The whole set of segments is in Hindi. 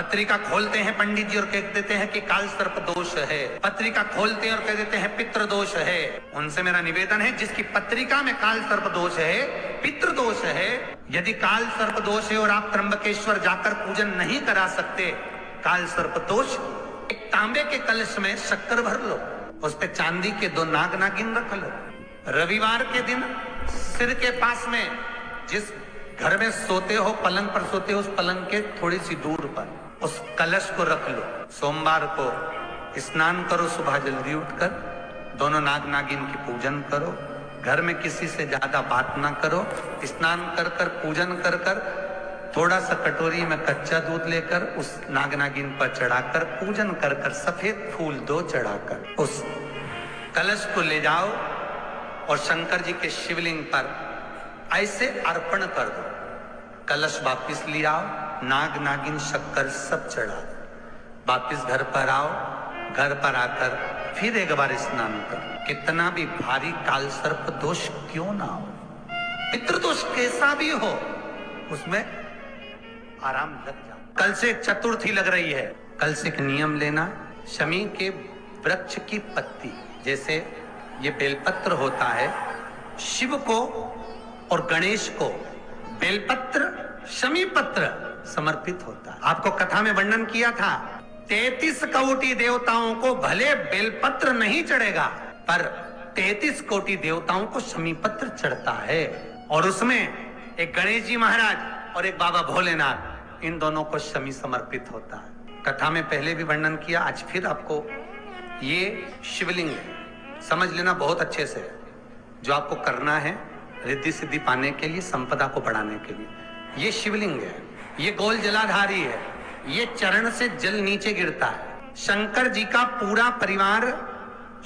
पत्रिका खोलते हैं पंडित जी और कह देते हैं कि काल सर्प दोष है, पत्रिका खोलते हैं और कह देते हैं पितृ दोष है। उनसे मेरा निवेदन है, जिसकी पत्रिका में काल सर्प दोष है, पितृ दोष है, यदि काल सर्प दोष है और आप त्र्यंबकेश्वर जाकर पूजन नहीं करा सकते काल सर्प दोष, एक तांबे के कलश में शक्कर भर लो, उस पे चांदी के 2 नाग नागिन रख लो। रविवार के दिन सिर के पास में जिस घर में सोते हो, पलंग पर सोते हो, उस पलंग के थोड़ी सी दूर पर उस कलश को रख लो। सोमवार को स्नान करो, सुबह जल्दी उठकर दोनों नाग नागिन की पूजन करो। घर में किसी से ज्यादा बात ना करो। स्नान कर कर पूजन कर कर थोड़ा सा कटोरी में कच्चा दूध लेकर उस नाग नागिन पर चढ़ाकर पूजन कर कर सफेद फूल 2 चढ़ाकर उस कलश को ले जाओ और शंकर जी के शिवलिंग पर ऐसे अर्पण कर दो। कलश वापिस ले आओ, नाग नागिन शक्कर सब चढ़ा दो। वापिस घर पर आओ, घर पर आकर फिर एक बार स्नान करो। कितना भी भारी काल सर्प दोष क्यों ना हो, पितृदोष कैसा भी हो, उसमें आराम लग जाओ। कल से चतुर्थी लग रही है, कल से एक नियम लेना, शमी के वृक्ष की पत्ती, जैसे ये बेलपत्र होता है, शिव को और गणेश को बेलपत्र शमी पत्र समर्पित होता है। आपको कथा में वर्णन किया था, 33 कोटि देवताओं को भले बेलपत्र नहीं चढ़ेगा, पर 33 कोटि देवताओं को शमी पत्र चढ़ता है। और उसमें एक गणेश जी महाराज और एक बाबा भोलेनाथ, इन दोनों को शमी समर्पित होता है। कथा में पहले भी वर्णन किया, आज फिर आपको ये शिवलिंग समझ लेना बहुत अच्छे से, जो आपको करना है रिद्धि सिद्धि पाने के लिए, संपदा को बढ़ाने के लिए। ये शिवलिंग है, ये गोल जलाधारी है, ये चरण से जल नीचे गिरता है। शंकर जी का पूरा परिवार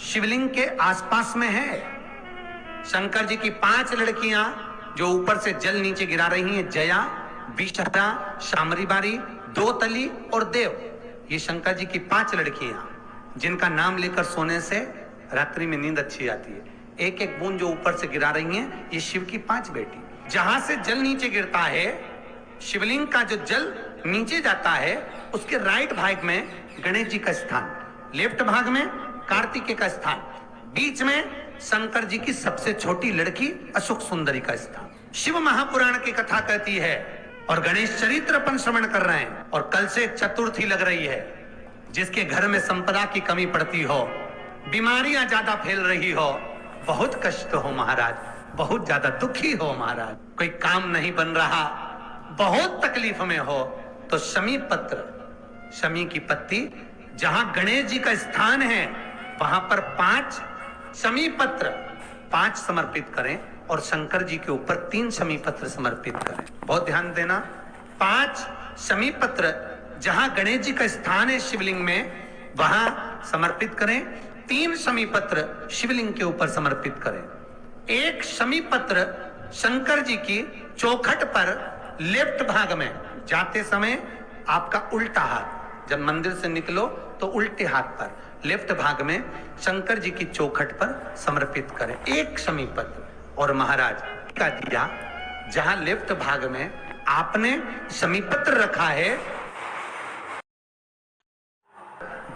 शिवलिंग के आसपास में है। शंकर जी की 5 लड़कियां जो ऊपर से जल नीचे गिरा रही हैं, जया, विषहरा, शामरीबारी, 2 तली और देव, ये शंकर जी की 5 लड़कियां, जिनका नाम लेकर सोने से रात्रि में नींद अच्छी आती है। एक एक बूंद जो ऊपर से गिरा रही हैं, ये शिव की 5 बेटी। जहां से जल नीचे गिरता है, शिवलिंग का जो जल नीचे जाता है, उसके राइट भाग में गणेश जी का स्थान, लेफ्ट भाग में कार्तिकेय का स्थान, बीच में शंकर जी की सबसे छोटी लड़की अशोक सुंदरी का स्थान। शिव महापुराण की कथा कहती है और गणेश चरित्र अपन श्रवण कर रहे हैं। और कल से चतुर्थी लग रही है। जिसके घर में संपदा की कमी पड़ती हो, बीमारियां ज्यादा फैल रही हो, बहुत कष्ट हो महाराज, बहुत ज्यादा दुखी हो महाराज, कोई काम नहीं बन रहा, बहुत तकलीफ में हो, तो शमी पत्र, शमी की पत्ती, जहां गणेश जी का स्थान है वहां पर 5 शमी पत्र 5 समर्पित करें और शंकर जी के ऊपर 3 शमी पत्र समर्पित करें। बहुत ध्यान देना, 5 शमी पत्र जहां गणेश जी का स्थान है शिवलिंग में, वहां समर्पित करें। 3 शमी पत्र शिवलिंग के ऊपर समर्पित करें। 1 शमी पत्र शंकर जी की चौखट पर लेफ्ट भाग में, जाते समय आपका उल्टा हाथ, जब मंदिर से निकलो तो उल्टे हाथ पर लेफ्ट भाग में शंकर जी की चौखट पर समर्पित करें 1 शमी पत्र। और महाराज का दिया, जहां लेफ्ट भाग में आपने शमी पत्र रखा है,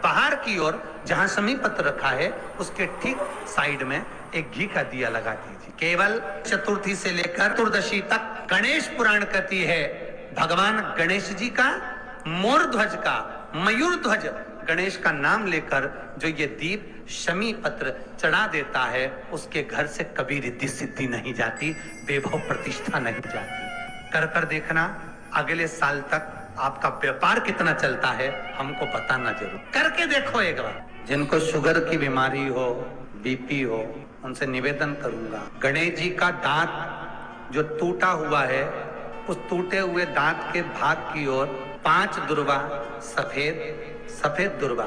बाहर की ओर जहां शमी पत्र रखा है, उसके ठीक साइड में एक घी का दिया लगा दीजिए। केवल चतुर्थी से लेकर चतुर्दशी तक गणेश पुराण कहती है, भगवान गणेश जी का, मोर ध्वज का, मयूर ध्वज गणेश का नाम लेकर जो ये दीप शमी पत्र चढ़ा देता है, उसके घर से कभी रिद्धि सिद्धि नहीं जाती, वैभव प्रतिष्ठा नहीं जाती। कर कर देखना, अगले साल तक आपका व्यापार कितना चलता है हमको बताना जरूर, करके देखो एक बार। जिनको शुगर की बीमारी हो, बीपी हो, उनसे निवेदन करूंगा, गणेश जी का दांत जो टूटा हुआ है, उस टूटे हुए दांत के भाग की ओर 5 दुर्वा सफेद दुर्वा,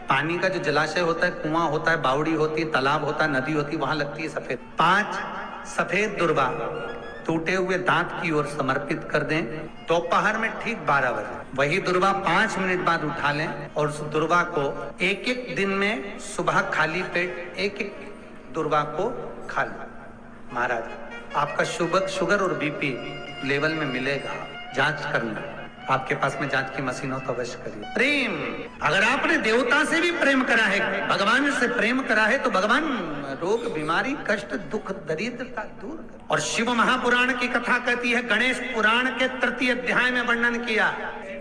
पानी का जो जलाशय होता है, कुआं होता है, बावड़ी होती है, तालाब होता है, नदी होती है, वहां लगती है सफेद, 5 सफेद दुर्वा टूटे हुए दांत की ओर समर्पित कर दें। दोपहर में ठीक 12 बजे वही दुर्वा 5 मिनट बाद उठा लें और उस दुर्वा को एक दिन में सुबह खाली पेट एक दुर्वा को खा लें। महाराज आपका शुगर और बीपी लेवल में मिलेगा, जांच करना। आपके पास में जांच की मशीन हो तो अवश्य करिए। प्रेम, अगर आपने देवता से भी प्रेम करा है, भगवान से प्रेम करा है, तो भगवान रोग बीमारी कष्ट दुख दरिद्रता दूर कर। और शिव महापुराण की कथा कहती है, गणेश पुराण के 3 अध्याय में वर्णन किया,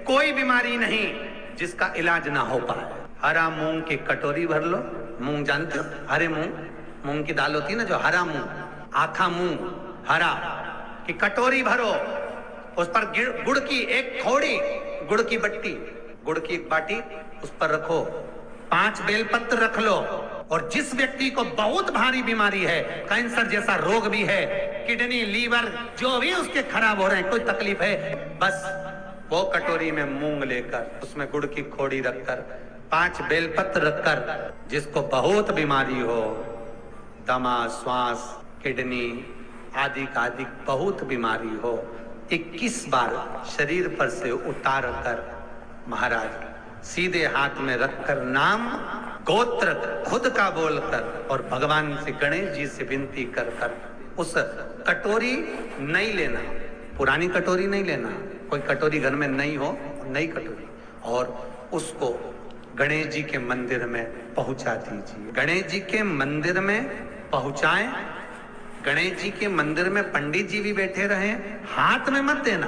कोई बीमारी नहीं जिसका इलाज ना हो पाए। हरा मूंग की कटोरी भर लो, मूंग जानते हो, हरे मूंग की दाल होती है ना, जो हरा मूंग, आखा मूंग हरा की कटोरी भरो, उस पर गुड़ की एक थोड़ी, गुड़ की बट्टी, गुड़ की एक बाटी, उस पर रखो, 5 बेलपत्र रख लो, और जिस व्यक्ति को बहुत भारी बीमारी है, कैंसर जैसा रोग भी है, किडनी लीवर जो भी उसके खराब हो रहे हैं, कोई तकलीफ है, बस वो कटोरी में मूंग लेकर उसमें गुड़ की खोड़ी रखकर 5 बेलपत्र रखकर, जिसको बहुत बीमारी हो, दमा, श्वास, किडनी आदि का आदि बहुत बीमारी हो, 21 बार शरीर पर से उतार कर महाराज सीधे हाथ में रखकर नाम गोत्र खुद का बोलकर और भगवान से गणेश जी से विनती कर कर उस कटोरी नहीं लेना, पुरानी कटोरी नहीं लेना, कोई कटोरी घर में नहीं हो, नई कटोरी, और उसको गणेश जी के मंदिर में पहुंचा दीजिए। गणेश जी के मंदिर में पहुंचाएं, गणेश जी के मंदिर में पंडित जी भी बैठे रहे, हाथ में मत देना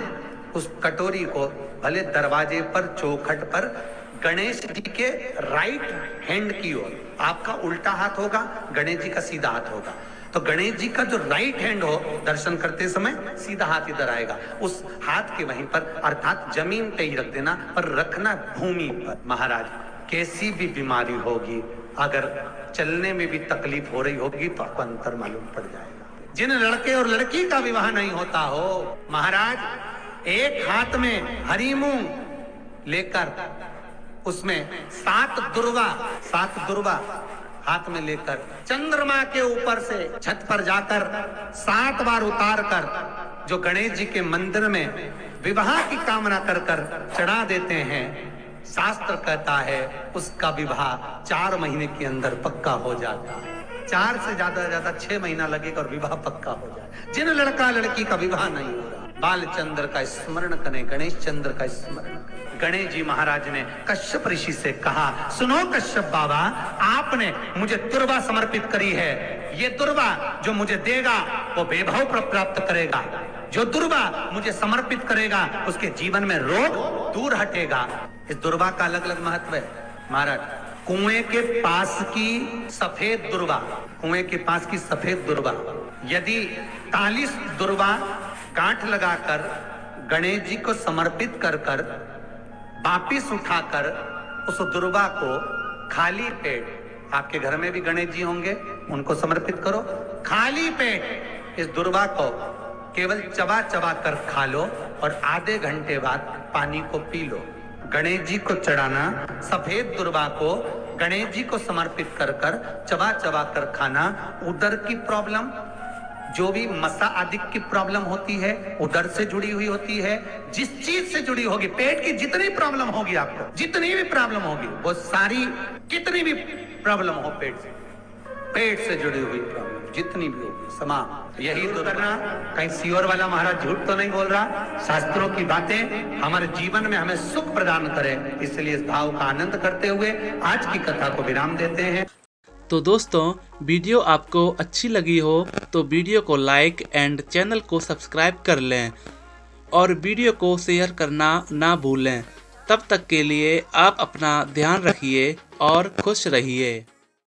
उस कटोरी को, भले दरवाजे पर चौखट पर गणेश जी के राइट हैंड की ओर, आपका उल्टा हाथ होगा, गणेश जी का सीधा हाथ होगा, तो गणेश जी का जो राइट हैंड हो, दर्शन करते समय सीधा हाथ इधर आएगा, उस हाथ के वहीं पर अर्थात जमीन पे ही रख देना, पर रखना भूमि पर। महाराज कैसी भी बीमारी होगी, अगर चलने में भी तकलीफ हो रही होगी तो आपको अंतर मालूम पड़ जाएगा। जिन लड़के और लड़की का विवाह नहीं होता हो, महाराज एक हाथ में हरी मूंग लेकर उसमें 7 दुर्वा हाथ में लेकर चंद्रमा के ऊपर से छत पर जाकर 7 बार उतार कर जो गणेश जी के मंदिर में विवाह की कामना कर कर चढ़ा देते हैं, शास्त्र कहता है उसका विवाह 4 महीने के अंदर पक्का हो जाता है। 4 से ज्यादा 6 महीना लगेगा और विवाह पक्का हो जाए। जिन लड़का लड़की का विवाह नहीं हो रहा, बालचंद्र का स्मरण करें, गणेश चंद्र का स्मरण करें। गणेश जी महाराज ने कश्यप ऋषि से कहा, सुनो कश्यप बाबा, आपने मुझे दुर्वा समर्पित करी है, ये दुर्वा जो मुझे देगा वो वैभव प्राप्त करेगा, जो दुर्वा मुझे समर्पित करेगा उसके जीवन में रोग दूर हटेगा। इस दुर्वा का अलग अलग महत्व है महाराज। कुएं के पास की सफेद दुर्वा, कुएं के पास की सफेद दुर्वा, यदि 40 दुर्वा गांठ लगाकर गणेश जी को समर्पित कर कर वापिस उठाकर उस दुर्वा को खाली पेट, आपके घर में भी गणेश जी होंगे, उनको समर्पित करो, खाली पेट इस दुर्वा को केवल चबा चबा कर खा लो और आधे घंटे बाद पानी को पी लो। गणेश जी को चढ़ाना, सफेद दुर्वा को गणेश जी को समर्पित कर कर चबा चबा कर खाना, उदर की प्रॉब्लम, जो भी मसा आदि की प्रॉब्लम होती है उदर से जुड़ी हुई होती है, जिस चीज से जुड़ी होगी, पेट की जितनी प्रॉब्लम होगी, आपको जितनी भी प्रॉब्लम होगी, वो सारी कितनी भी प्रॉब्लम हो पेट से जुड़ी हुई प्रॉब्लम जितनी भी होगी समा यही दूर करना। कहीं सियोर वाला महाराज झूठ तो नहीं बोल रहा, शास्त्रों की बातें हमारे जीवन में हमें सुख प्रदान करें, इसलिए इस भाव का आनंद करते हुए आज की कथा को विराम देते हैं। तो दोस्तों, वीडियो आपको अच्छी लगी हो तो वीडियो को लाइक एंड चैनल को सब्सक्राइब कर लें और वीडियो को शेयर करना ना भूलें। तब तक के लिए आप अपना ध्यान रखिए और खुश रहिए।